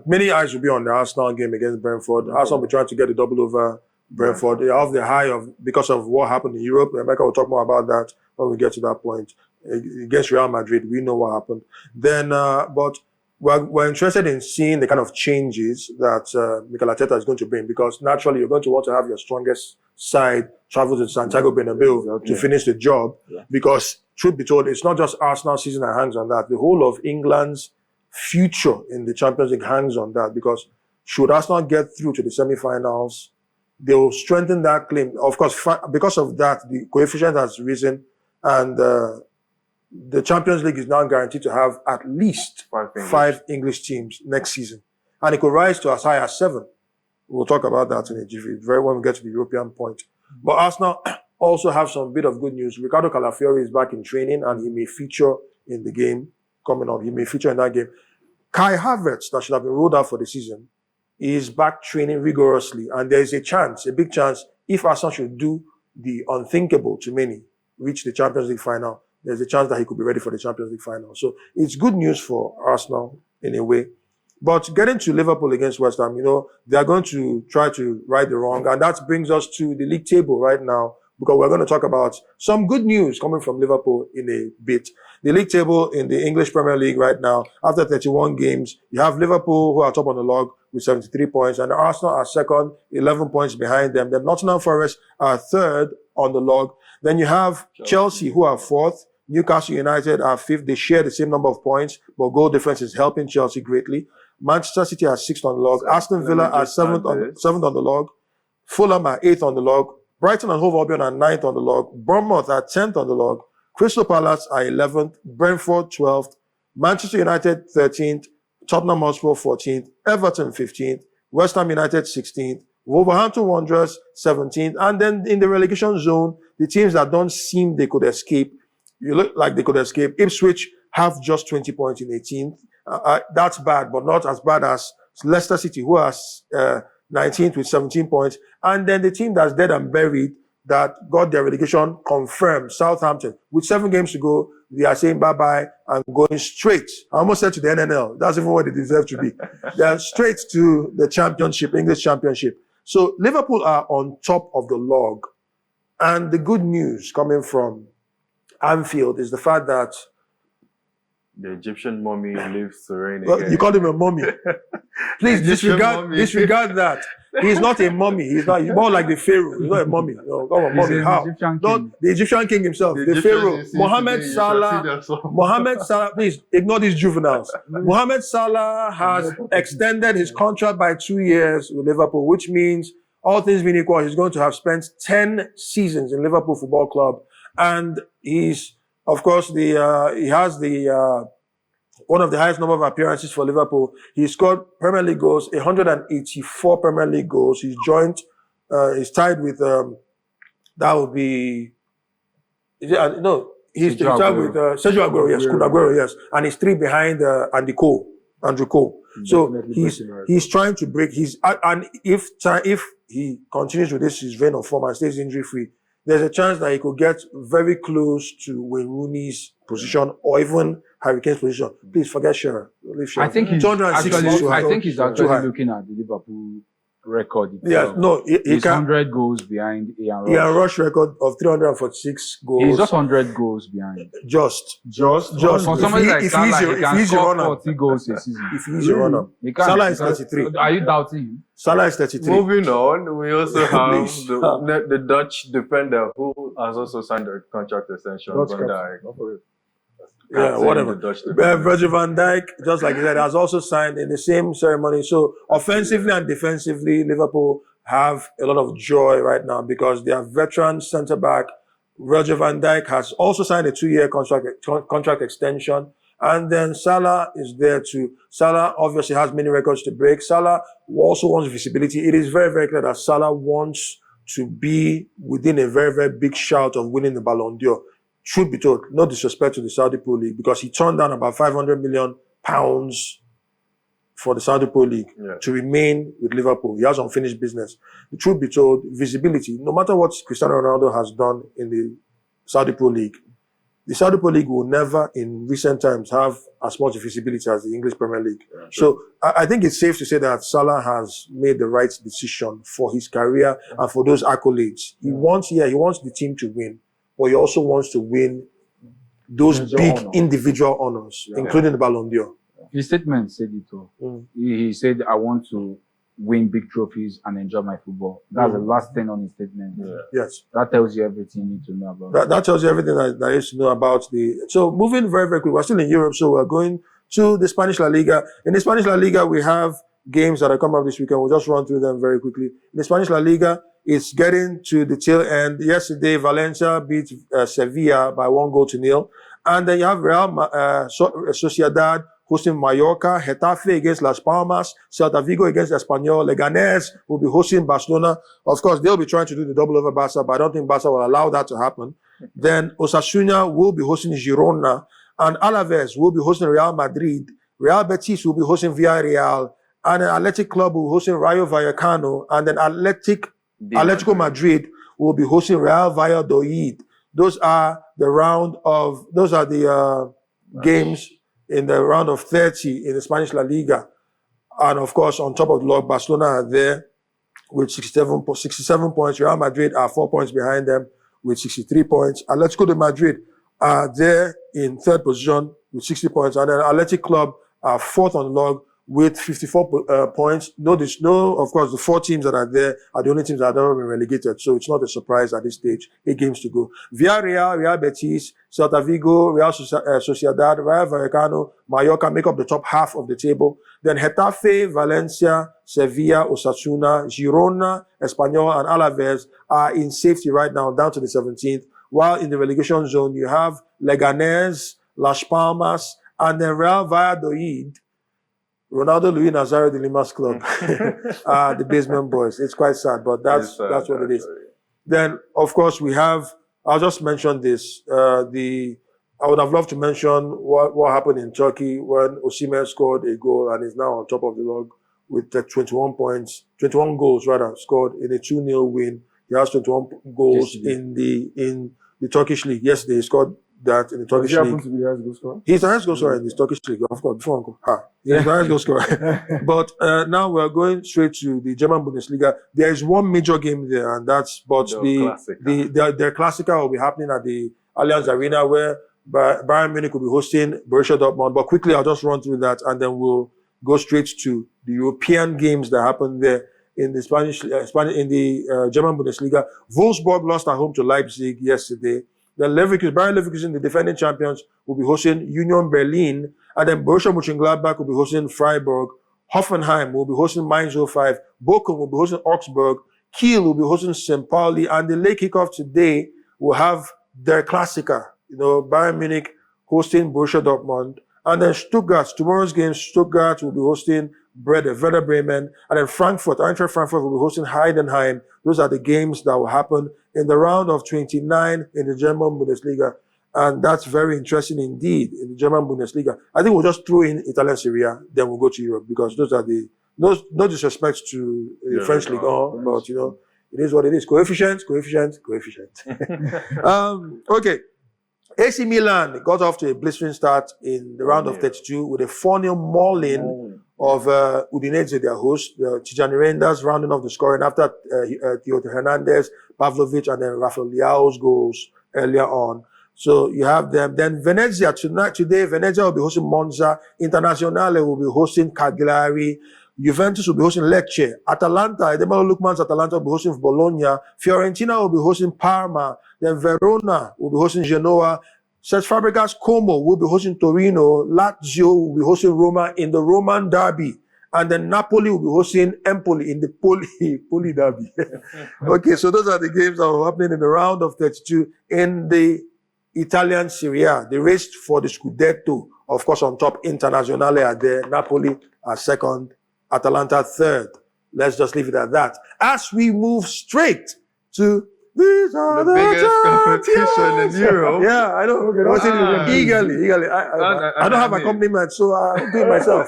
Many eyes will be on the Arsenal game against Brentford. Arsenal will be trying to get a double over Brentford. They have the high because of what happened in Europe. Rebecca will talk more about that when we get to that point. Against Real Madrid, we know what happened. Then, but we're interested in seeing the kind of changes that Mikel Arteta is going to bring, because naturally you're going to want to have your strongest side travel to Santiago Bernabeu to finish the job. Yeah. Because truth be told, it's not just Arsenal season that hangs on that. The whole of England's future in the Champions League hangs on that, because should Arsenal get through to the semi-finals, they will strengthen that claim. Of course, because of that, the coefficient has risen, and the Champions League is now guaranteed to have at least 5 English teams next season. And it could rise to as high as 7. We'll talk about that in a jiffy, when we get to the European point. But Arsenal also have some bit of good news. Ricardo Calafiori is back in training, and he may feature in the game coming up. He may feature in that game. Kai Havertz, that should have been ruled out for the season, is back training rigorously. And there is a big chance, if Arsenal should do the unthinkable to many, reach the Champions League final, there's a chance that he could be ready for the Champions League final. So it's good news for Arsenal in a way. But getting to Liverpool against West Ham, they are going to try to right the wrong. And that brings us to the league table right now, because we're going to talk about some good news coming from Liverpool in a bit. The league table in the English Premier League right now, after 31 games, you have Liverpool, who are top on the log with 73 points, and Arsenal are second, 11 points behind them. Then Nottingham Forest are third on the log. Then you have Chelsea, who are fourth. Newcastle United are fifth. They share the same number of points, but goal difference is helping Chelsea greatly. Manchester City are sixth on the log. Aston Villa are seventh on the log. Fulham are eighth on the log. Brighton and Hove Albion are ninth on the log. Bournemouth are 10th on the log. Crystal Palace are 11th. Brentford 12th. Manchester United 13th. Tottenham Hotspur 14th. Everton 15th. West Ham United 16th, Wolverhampton Wanderers 17th, and then in the relegation zone, the teams that don't seem they could escape, you look like they could escape. Ipswich have just 20 points in 18th. That's bad, but not as bad as Leicester City, who has 19th with 17 points. And then the team that's dead and buried that got their relegation confirmed, Southampton, with 7 games to go, they are saying bye-bye and going straight. I almost said to the NNL. That's even what they deserve to be. They are straight to the championship, English championship. So Liverpool are on top of the log. And the good news coming from Anfield is the fact that The Egyptian mummy lives to reign well, again. you call him a mummy. Please Egyptian mummy. disregard that. He's not a mummy. He's more like the Pharaoh. He's not a mummy. No, come on, He's mummy. an How? Egyptian Not king. the Egyptian king himself, the Egyptian Pharaoh. you see Mohammed today, you shall Salah. see their song. Mohammed Salah, please ignore these juveniles. Mohammed Salah has extended his contract by 2 years with Liverpool, which means all things being equal, he's going to have spent 10 seasons in Liverpool Football Club. And he's, of course, he has the one of the highest number of appearances for Liverpool. He scored Premier League goals, 184 Premier League goals. He's tied with, that would be, he's Sergio tied with Sergio Aguero, yes, Kun Aguero, yes. And he's 3 behind Andrew Cole. So Definitely he's trying to break and if he continues with his vein of form and stays injury free, there's a chance that he could get very close to Wayne Rooney's position or even Harry Kane's position. Please forget Shearer. Leave Shearer. I think he's 260 is too high. actually Too high. looking at the Liverpool record. Yeah, no, he He's can. 100 goals behind Ian Rush. Ian Rush record of 346 goals. He's just 100 goals behind. Just. For somebody like Salah, he can score 40 goals a season. If he's a runner. He can't, Salah is because- 33. Are you doubting him? Salah is 33. Moving on, we also have Please. the Dutch defender who has also signed a contract extension. Dutch Van captain. Dijk. Go for it. Yeah, Captain, whatever. the Dutch defender. Virgil van Dijk, just like you said, has also signed in the same ceremony. So offensively and defensively, Liverpool have a lot of joy right now because their veteran centre-back, Virgil van Dijk, has also signed a 2-year contract extension. And then Salah is there too. Salah obviously has many records to break. Salah also wants visibility. It is very, very clear that Salah wants to be within a very, very big shout of winning the Ballon d'Or. Truth be told, no disrespect to the Saudi Pro League because he turned down about £500 million for the Saudi Pro League to remain with Liverpool. He has unfinished business. The truth be told, visibility, no matter what Cristiano Ronaldo has done in the Saudi Pro League, the Saudi Pro League will never in recent times have as much visibility as the English Premier League. Yeah, So I think it's safe to say that Salah has made the right decision for his career and for those accolades. He wants the team to win, but he also wants to win those Individual big honor. individual honors, including the Ballon d'Or. His statement said it all. He said, I want to win big trophies and enjoy my football. That's the last thing on his statement. Yes. That tells you everything you need to know about it. That tells you everything that you need to know about So moving very, very quick. We're still in Europe, so we're going to the Spanish La Liga. In the Spanish La Liga, we have games that are coming up this weekend. We'll just run through them very quickly. In the Spanish La Liga, it's getting to the tail end. Yesterday, Valencia beat Sevilla by 1-0. And then you have Real Sociedad hosting Mallorca, Getafe against Las Palmas, Celta Vigo against Espanyol, Leganés will be hosting Barcelona. Of course, they'll be trying to do the double over Barca, but I don't think Barca will allow that to happen. Then Osasuna will be hosting Girona, and Alaves will be hosting Real Madrid. Real Betis will be hosting Villarreal, and an Athletic Club will be hosting Rayo Vallecano, and then Atletico Madrid will be hosting Real Valladolid. Those are the games in the round of 30 in the Spanish La Liga. And of course, on top of the log, Barcelona are there with 67 points. Real Madrid are 4 points behind them with 63 points. Atletico de Madrid are there in third position with 60 points. And then Athletic Club are fourth on the log with 54 points. Of course, the 4 teams that are there are the only teams that have never been relegated. So it's not a surprise at this stage. 8 games to go. Villarreal, Real Betis, Celta Vigo, Real Sociedad, Rayo Vallecano, Mallorca make up the top half of the table. Then Getafe, Valencia, Sevilla, Osasuna, Girona, Espanyol, and Alaves are in safety right now, down to the 17th. While in the relegation zone, you have Leganés, Las Palmas, and then Real Valladolid, Ronaldo, Luis Nazario de Lima's club, the basement boys. It's quite sad, but that's what it is. Then, of course, we have. I'll just mention this. I would have loved to mention what happened in Turkey when Osimhen scored a goal and is now on top of the log with 21 goals rather scored in a 2-0 win. He has 21 goals in the Turkish league. Yesterday he scored that in the Turkish league. To be the highest goal scorer? He's the highest goal scorer in the Turkish league, of course. Before Uncle. He's the highest goal scorer. But now we're going straight to the German Bundesliga. There is one major game there, and that's their Klassiker will be happening at the Allianz Arena, where Bayern Munich will be hosting Borussia Dortmund. But quickly, I'll just run through that, and then we'll go straight to the European games that happened there in the German Bundesliga. Wolfsburg lost at home to Leipzig yesterday. Then Bayern Leverkusen, the defending champions, will be hosting Union Berlin. And then Borussia Mönchengladbach will be hosting Freiburg. Hoffenheim will be hosting Mainz 05. Bochum will be hosting Augsburg. Kiel will be hosting St. Pauli. And the late kickoff today will have their Klassiker. Bayern Munich hosting Borussia Dortmund. And then Stuttgart, tomorrow's game, Stuttgart will be hosting Werder Bremen. And then Eintracht Frankfurt will be hosting Heidenheim. Those are the games that will happen in the round of 29 in the German Bundesliga. And that's very interesting indeed in the German Bundesliga. I think we'll just throw in Italian Serie A, then we'll go to Europe, because those are no disrespect to the French League, but it is what it is. Coefficient. Okay. AC Milan got off to a blistering start in the round of 32 with a 4-0 mauling of Udinese, their host. Tijani Reinders rounding off the scoring after Teodoro Hernandez, Pavlovic, and then Rafael Leao's goals earlier on. So you have them. Then Venezia today, Venezia will be hosting Monza. Internazionale will be hosting Cagliari. Juventus will be hosting Lecce. Atalanta, Edemolo Lukman's Atalanta will be hosting Bologna. Fiorentina will be hosting Parma. Then Verona will be hosting Genoa. Cesc Fabregas Como will be hosting Torino. Lazio will be hosting Roma in the Roman Derby. And then Napoli will be hosting Empoli in the Poli Derby. Okay, so those are the games that are happening in the round of 32 in the Italian Serie A. The race for the Scudetto, of course, on top, Internazionale are there. Napoli are second. Atalanta third. Let's just leave it at that. As we move straight to these are the biggest competition in Europe. Yeah, I know. Eagerly. I don't have accompaniment, so I'll do it myself.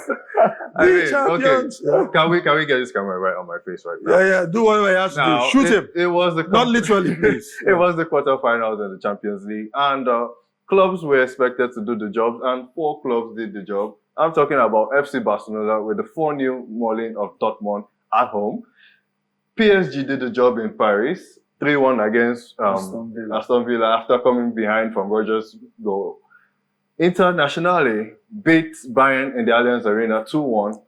Champions. Okay. Yeah. Can we get this camera right on my face right now? Yeah. Do whatever he has to do. Shoot him. It was not literally, please. It was the quarterfinals in the Champions League, and clubs were expected to do the job, and 4 clubs did the job. I'm talking about FC Barcelona with the 4-0 mauling of Dortmund at home. PSG did the job in Paris, 3-1 against Aston Villa after coming behind from Rodgers' goal. Internazionale beat Bayern in the Allianz Arena 2-1.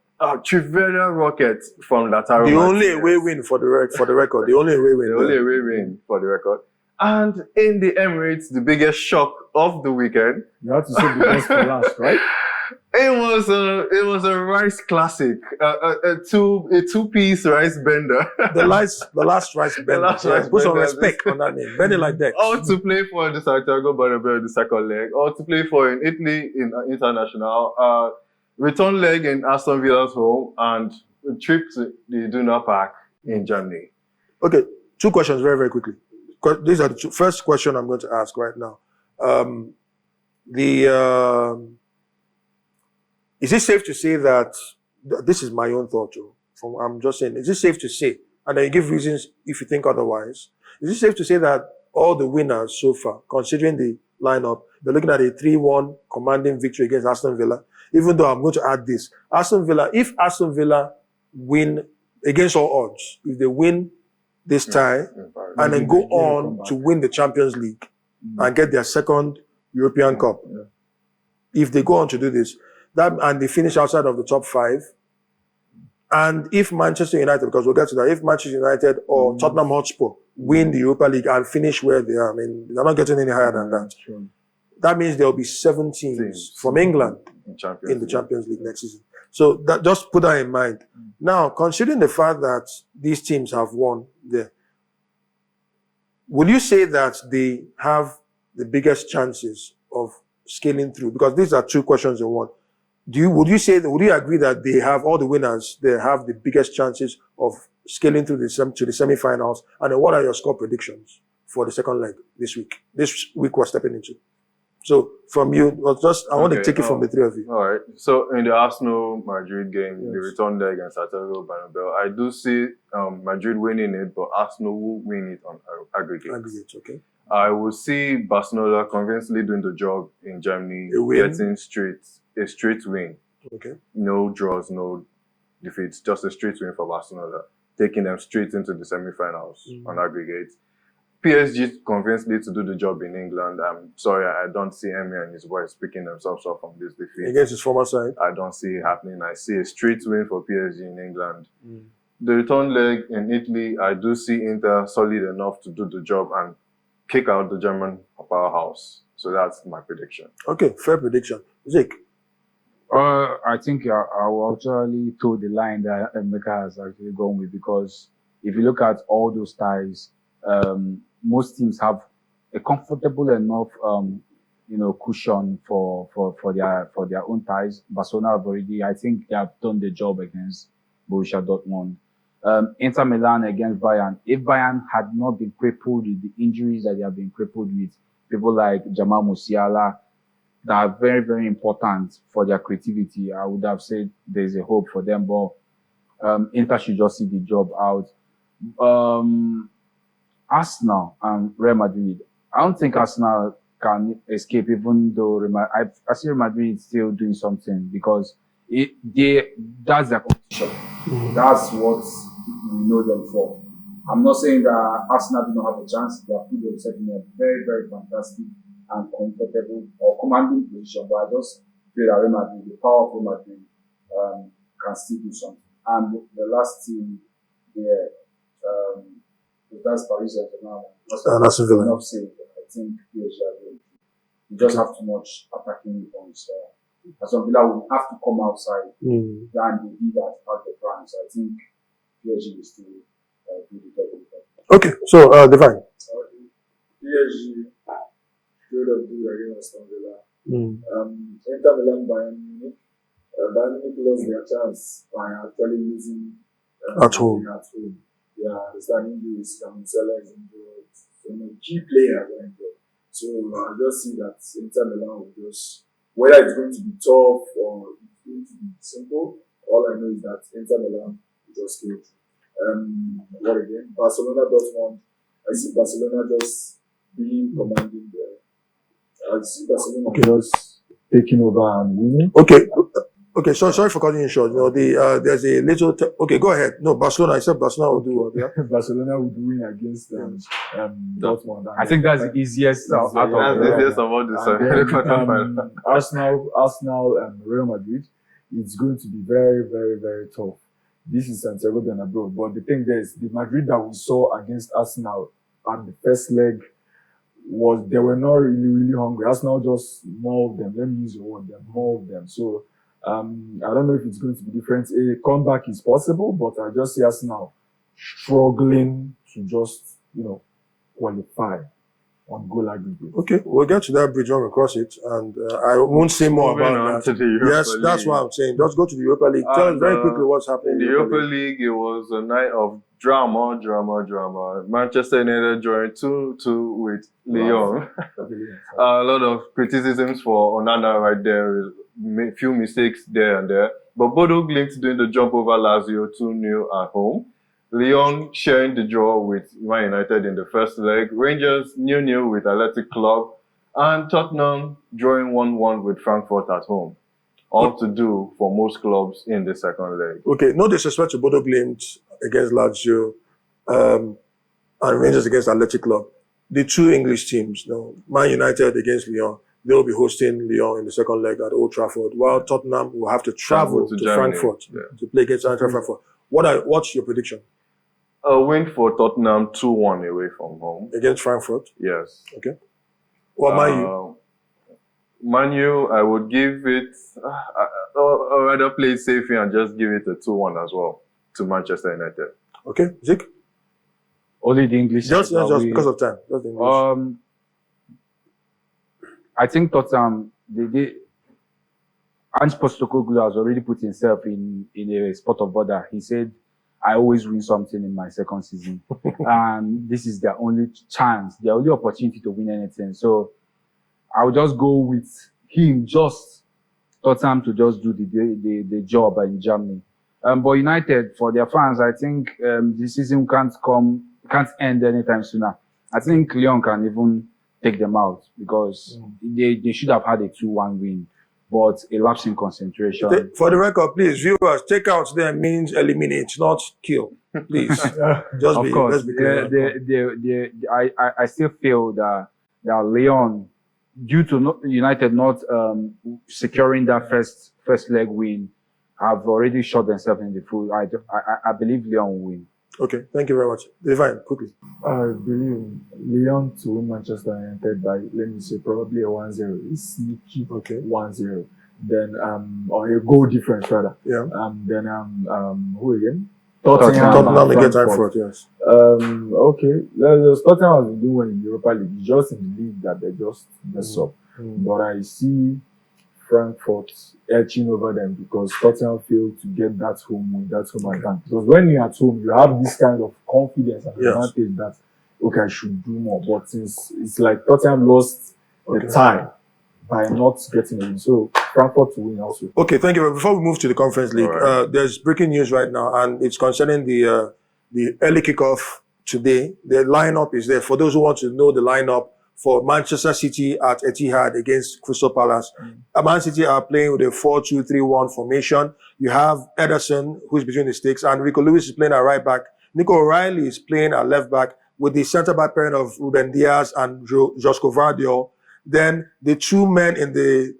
Trivial Rockets from Lautaro. The only away win for the record. The only away win for the record. And in the Emirates, the biggest shock of the weekend. You have to say the best for last, right? It was a rice classic, a two-piece rice bender. the last rice bender. Put some respect on that name. Bend it like that. Or to play for the Santiago Bernabeu the second leg, or to play for in Italy in International, return leg in Aston Villa's home, and a trip to the Duna Park in Germany. Okay, 2 questions very, very quickly. These are the first question I'm going to ask right now. Is it safe to say that, this is my own thought, I'm just saying, is it safe to say, and then you give reasons if you think otherwise, is it safe to say that all the winners so far, considering the lineup, they're looking at a 3-1 commanding victory against Aston Villa, even though I'm going to add this, if Aston Villa win against all odds, if they win this tie, and then go on to win the Champions League and get their second European Cup, if they go on to do this, and they finish outside of the top 5. And if Manchester United, because we'll get to that, if Manchester United or Tottenham Hotspur win the Europa League and finish where they are, I mean, they're not getting any higher than that. Sure. That means there will be 7 teams from England in the Champions League next season. So just put that in mind. Now, considering the fact that these teams have won there, will you say that they have the biggest chances of scaling through? Because these are 2 questions in one. would you agree that they have all the winners? They have the biggest chances of scaling to the semi-finals. And then what are your score predictions for the second leg this week? This week we're stepping into. So from you, I want to take it from the three of you. All right. So in the Arsenal-Madrid game, the return leg against Atletico Bernabeu, I do see Madrid winning it, but Arsenal will win it on aggregate. Aggregate, okay. I will see Barcelona convincingly doing the job in Germany, getting a straight win. Okay. No draws, no defeats, just a straight win for Barcelona, taking them straight into the semi-finals on aggregate. PSG convincingly to do the job in England. I'm sorry, I don't see Emi and his boys picking themselves up from this defeat. Against his former side? I don't see it happening. I see a straight win for PSG in England. The return leg in Italy, I do see Inter solid enough to do the job and kick out the German powerhouse. So that's my prediction. Okay, fair prediction. Zeke? I think I will actually toe the line that Emeka has actually gone with, because if you look at all those ties, most teams have a comfortable enough, cushion for their own ties. Barcelona have already, I think they have done the job against Borussia Dortmund. Inter Milan against Bayern. If Bayern had not been crippled with the injuries that they have been crippled with, people like Jamal Musiala, that are very, very important for their creativity, I would have said there's a hope for them, but Inter should just see the job out. Arsenal and Real Madrid. I don't think Arsenal can escape, even though I see Real Madrid still doing something, because that's their competition. That's what we know them for. I'm not saying that Arsenal do not have a chance. They have put themselves in a very, very fantastic and comfortable or commanding position, but I just feel that Real Madrid, the power of Real Madrid, can still do something. And the last team there, that's Paris Saint-Germain. That's Villa. I think PSG are good. You just have too much attacking weapons. Aston Villa will have to come outside than they did at the France. I think PSG will still do the job. Okay, so Divine. PSG straight up do against Aston Villa. Inter Milan, Bayern Munich. Bayern Munich lost their chance by actually losing at home. Yeah, understand injuries, Cancelo is injured, key players are injured. So I just see that Inter Milan will just, whether it's going to be tough or it's going to be simple, all I know is that Inter Milan will just kill it. What again? Barcelona Dortmund. I see Barcelona just being commanding there. I see Barcelona just taking over and winning. Okay, sorry for cutting you short. There's a little. Okay, go ahead. No, Barcelona. I said Barcelona will do what? Yeah? Barcelona would win against Dortmund. I think that's the easiest out of the easiest of all the Arsenal, Real Madrid. It's going to be very, very, very tough. This is Santiago Bernabeu, but the thing there is, the Madrid that we saw against Arsenal at the first leg they were not really, really hungry. Arsenal just mauled them. Let me use the word, they mauled them. So. I don't know if it's going to be different. A comeback is possible, but I just see us now struggling to just, qualify on goal aggregate. Okay, we'll get to that bridge when we cross it, and I won't say more about that. Yes, that's what I'm saying. Just go to the Europa League. Tell us very quickly what's happening. In the Europa League, it was a night of drama. Manchester United joined 2-2 with Lyon. A lot of criticisms for Onana right there. Few mistakes there and there. But Bodo Glimt doing the jump over Lazio 2-0 at home. Lyon sharing the draw with Man United in the first leg. Rangers 0-0 with Athletic Club. And Tottenham drawing 1-1 with Frankfurt at home. All to do for most clubs in the second leg. Okay, no disrespect to Bodo Glimt against Lazio and Rangers against Athletic Club. The two English teams, Man United against Lyon, they'll be hosting Lyon in the second leg at Old Trafford, while Tottenham will have to travel to Frankfurt to play against Frankfurt. What's your prediction? A win for Tottenham, 2-1 away from home. Against Frankfurt? Yes. Okay. What Man U? Man U, I would give it, I'd rather play it safe and just give it a 2-1 as well to Manchester United. Okay. Zeke? Only the English. Just because of time. Just the English. I think Tottenham, Ange Postecoglou has already put himself in a spot of bother. He said, I always win something in my second season. And this is their only chance, their only opportunity to win anything. So I'll just go with him, just Tottenham to just do the job in Germany. But United, for their fans, I think the season can't end anytime sooner. I think Lyon can even take them out because they should have had a 2-1 win, but a lapse in concentration. For the record, please, viewers, take out there means eliminate, not kill. Please, just Of be. course, Let's be clear. I still feel that Lyon, due to United not securing that first leg win, have already shot themselves in the foot. I believe Lyon will win. Okay, thank you very much. Divine, quickly. I believe Lyon to win Manchester United by, let me say, probably a 1-0. It's sneaky. Okay. 1-0. Then, or a goal difference rather. Yeah. Then, who again? Tottenham against Frankfurt. Frankfurt, yes. Okay. Tottenham has been doing well in the Europa League. It's just in the league that they just mess up. But I see Frankfurt edging over them because Tottenham failed to get that home win, that home advantage. Because when you're at home, you have this kind of confidence and advantage that, okay, I should do more. But since it's like Tottenham lost the time by not getting it. So Frankfurt to win also. Okay, thank you. Before we move to the Conference League, there's breaking news right now, and it's concerning the early kickoff today. The lineup is there. For those who want to know the lineup for Manchester City at Etihad against Crystal Palace. Man City are playing with a 4-2-3-1 formation. You have Ederson, who's between the sticks, and Rico Lewis is playing at right back. Nico O'Reilly is playing at left back with the centre-back pairing of Ruben Diaz and Josko Vardiol. Then the two men in the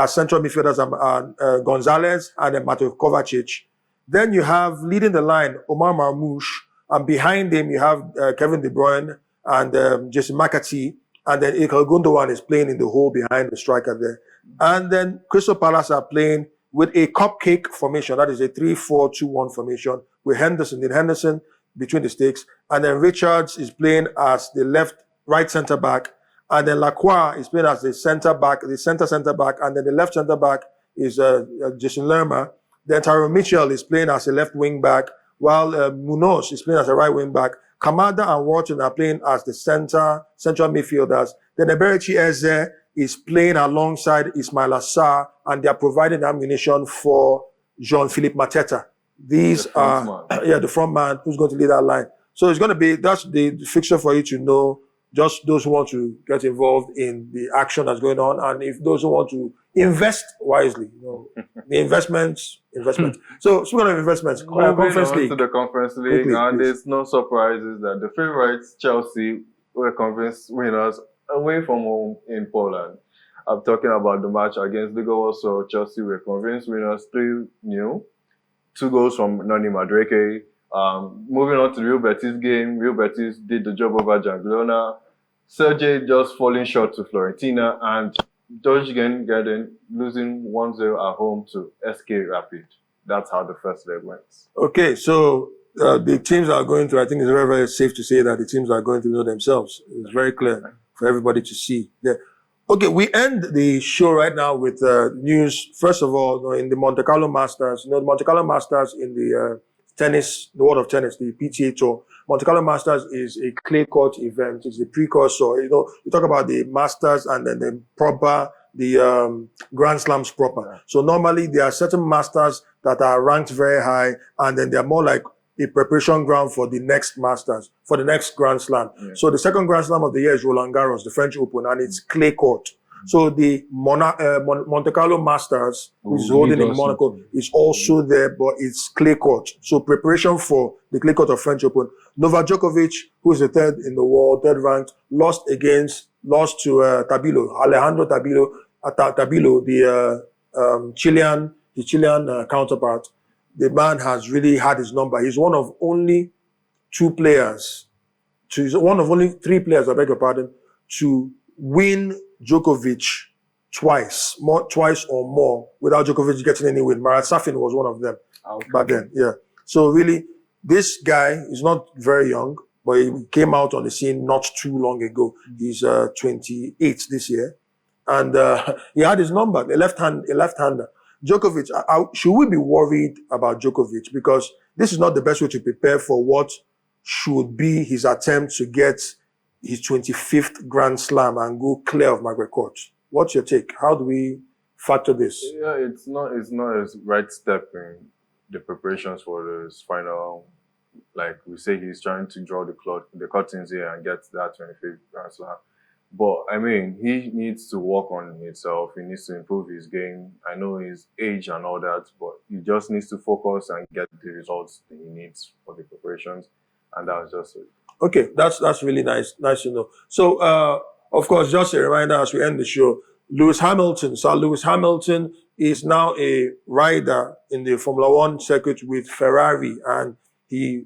central midfielders are Gonzalez and then Mateo Kovacic. Then you have leading the line Omar Marmoush, and behind him you have Kevin De Bruyne and Jason McAtee, and then Ilkay Gundogan is playing in the hole behind the striker there. And then Crystal Palace are playing with a cupcake formation, that is a 3-4-2-1 formation with Henderson between the sticks, and then Richards is playing as the right centre back. And then Lacroix is playing as the centre back, the centre back, and then the left centre back is Jason Lerma. Then Tyrone Mitchell is playing as a left wing back, while Munoz is playing as a right wing back. Kamada and Wharton are playing as the central midfielders. Then Eberechi Eze is playing alongside Ismail Assar, and they are providing ammunition for Jean-Philippe Mateta. These are the front man who's going to lead that line. So it's going to be, that's the fixture for you to know. Just those who want to get involved in the action that's going on, and if those who want to invest wisely, the investments. So speaking of investments, Conference League. To the Conference League, Quickly, and please. there's no surprises that the favourites Chelsea were conference winners away from home in Poland. I'm talking about the match against Liga. Also, Chelsea were conference winners 3-0, 2 goals from Noni Madueke. Moving on to the Real Betis game, Real Betis did the job over Janglona. Sergei just falling short to Florentina, and Dojgen Garden losing 1-0 at home to SK Rapid. That's how the first leg went. Okay, So the teams are going to, I think it's very, very safe to say that the teams are going to know themselves. It's very clear for everybody to see. Yeah. Okay, we end the show right now with news. First of all, in the Monte Carlo Masters, the Monte Carlo Masters in the tennis, the world of tennis, the PTA Tour. Monte Carlo Masters is a clay court event. It's the precursor. You talk about the Masters and then the Grand Slams proper. So normally there are certain Masters that are ranked very high, and then they're more like a preparation ground for the next Masters, for the next Grand Slam. Yeah. So the second Grand Slam of the year is Roland Garros, the French Open, and it's clay court. So the Monte Carlo Masters, which is holding in Monaco, is also there, but it's clay court. So preparation for the clay court of French Open. Novak Djokovic, who is the third in the world, third ranked, lost to Alejandro Tabilo, the Chilean counterpart. The man has really had his number. He's one of only 3 players, I beg your pardon, to win Djokovic twice or more without Djokovic getting any win. Marat Safin was one of them back then. Yeah. So really, this guy is not very young, but he came out on the scene not too long ago. He's 28 this year, and he had his number, a left-hander. Djokovic, should we be worried about Djokovic? Because this is not the best way to prepare for what should be his attempt to get his 25th Grand Slam and go clear of Margaret Court. What's your take? How do we factor this? Yeah, it's not a right step in the preparations for this final. Like we say, he's trying to draw the curtains here and get that 25th Grand Slam. But I mean, he needs to work on himself. He needs to improve his game. I know his age and all that, but he just needs to focus and get the results that he needs for the preparations. And that's just it. Okay, that's really nice to know. So, of course, just a reminder as we end the show, Sir Lewis Hamilton is now a rider in the Formula One circuit with Ferrari, and he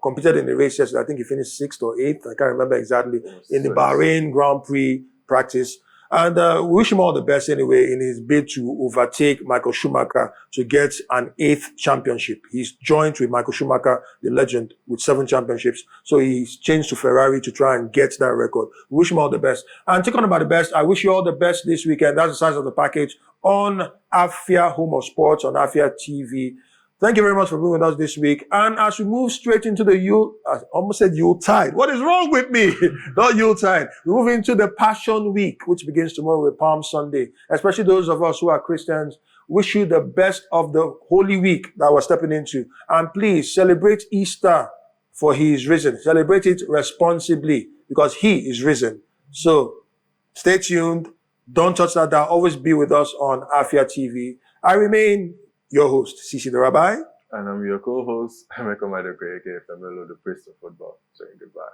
competed in the race yesterday. I think he finished 6th or 8th. I can't remember exactly, in the Bahrain Grand Prix practice. And we wish him all the best anyway in his bid to overtake Michael Schumacher to get an 8th championship. He's joined with Michael Schumacher, the legend, with 7 championships. So he's changed to Ferrari to try and get that record. We wish him all the best. And talking about the best, I wish you all the best this weekend. That's the size of the package on Afia Home of Sports on Afia TV. Thank you very much for being with us this week. And as we move straight into the I almost said Yuletide. What is wrong with me? Not Yuletide. We move into the Passion Week, which begins tomorrow with Palm Sunday. Especially those of us who are Christians, wish you the best of the Holy Week that we're stepping into. And please celebrate Easter, for he is risen. Celebrate it responsibly because he is risen. So stay tuned. Don't touch that dial. Always be with us on Afia TV. I remain your host, Sisi the Rabbi. And I'm your co-host, Emeka Madoko, aka Famelo, the priest of football. Saying goodbye.